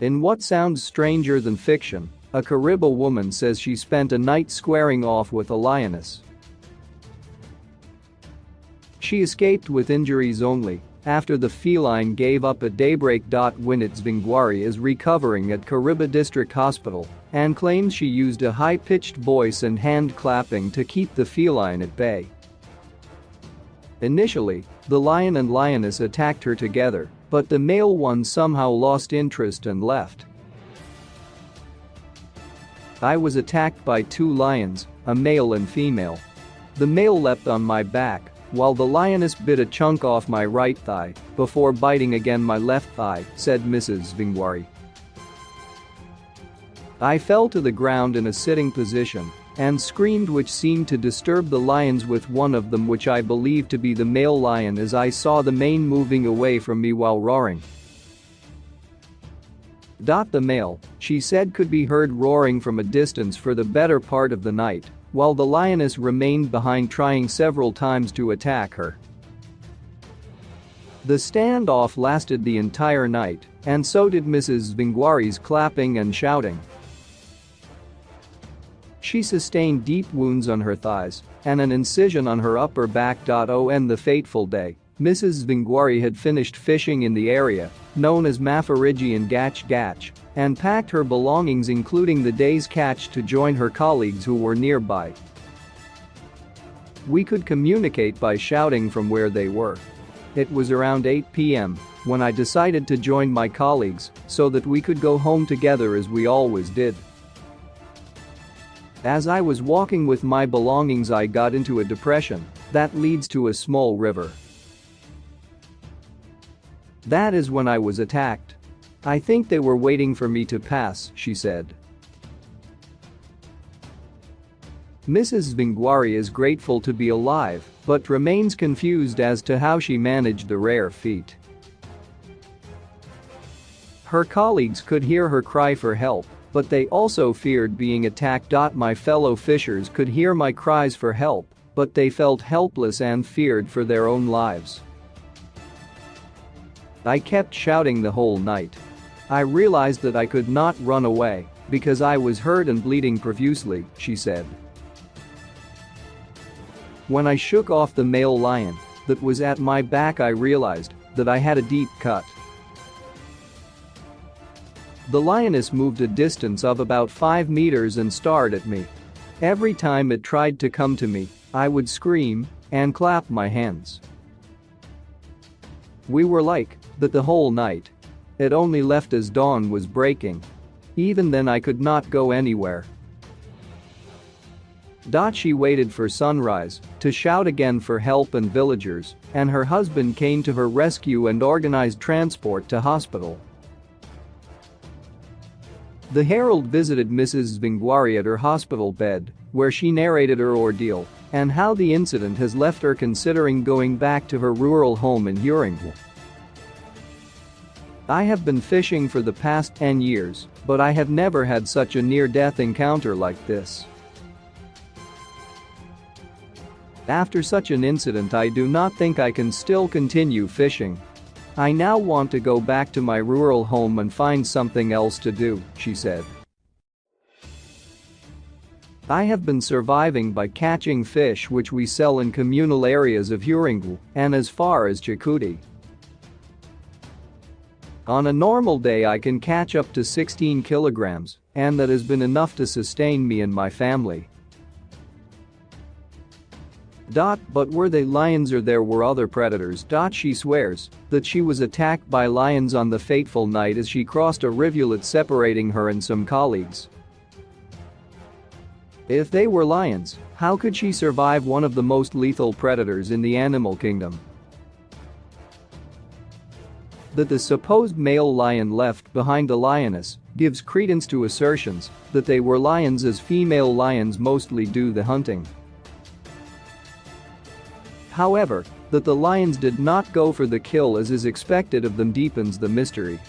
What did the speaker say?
In what sounds stranger than fiction, a Kariba woman says she spent a night squaring off with a lioness. She escaped with injuries only after the feline gave up at daybreak. Winnet Zvingwari is recovering at Kariba District Hospital and claims she used a high-pitched voice and hand clapping to keep the feline at bay. Initially, the lion and lioness attacked her together, but the male one somehow lost interest and left. I was attacked by two lions, a male and female. The male leapt on my back, while the lioness bit a chunk off my right thigh before biting again my left thigh, said Mrs. Zvingwari. I fell to the ground in a sitting position and screamed, which seemed to disturb the lions, with one of them, which I believe to be the male lion, as I saw the mane moving away from me while roaring. The male, she said, could be heard roaring from a distance for the better part of the night, while the lioness remained behind, trying several times to attack her. The standoff lasted the entire night, and so did Mrs. Zvingwari's clapping and shouting. She sustained deep wounds on her thighs and an incision on her upper back. On the fateful day, Mrs. Zvingwari had finished fishing in the area known as Mafariji and Gach and packed her belongings, including the day's catch, to join her colleagues who were nearby. We could communicate by shouting from where they were. It was around 8 p.m. when I decided to join my colleagues so that we could go home together, as we always did. As I was walking with my belongings, I got into a depression that leads to a small river. That is when I was attacked. I think they were waiting for me to pass, she said. Mrs. Zvingwari is grateful to be alive, but remains confused as to how she managed the rare feat. Her colleagues could hear her cry for help, but they also feared being attacked. My fellow fishers could hear my cries for help, but they felt helpless and feared for their own lives. I kept shouting the whole night. I realized that I could not run away because I was hurt and bleeding profusely, she said. When I shook off the male lion that was at my back, I realized that I had a deep cut. The lioness moved a distance of about 5 meters and stared at me. Every time it tried to come to me, I would scream and clap my hands. We were like that the whole night. It only left as dawn was breaking. Even then I could not go anywhere. She waited for sunrise to shout again for help, and villagers and her husband came to her rescue and organized transport to hospital. The Herald visited Mrs. Zvingwari at her hospital bed, where she narrated her ordeal and how the incident has left her considering going back to her rural home in Uringu. I have been fishing for the past 10 years, but I have never had such a near-death encounter like this. After such an incident, I do not think I can still continue fishing. I now want to go back to my rural home and find something else to do, she said. I have been surviving by catching fish, which we sell in communal areas of Uringu and as far as Chikuti. On a normal day I can catch up to 16 kilograms, and that has been enough to sustain me and my family. But were they lions or there were other predators? She swears that she was attacked by lions on the fateful night as she crossed a rivulet separating her and some colleagues. If they were lions, how could she survive one of the most lethal predators in the animal kingdom? That the supposed male lion left behind the lioness gives credence to assertions that they were lions, as female lions mostly do the hunting. However, that the lions did not go for the kill as is expected of them deepens the mystery.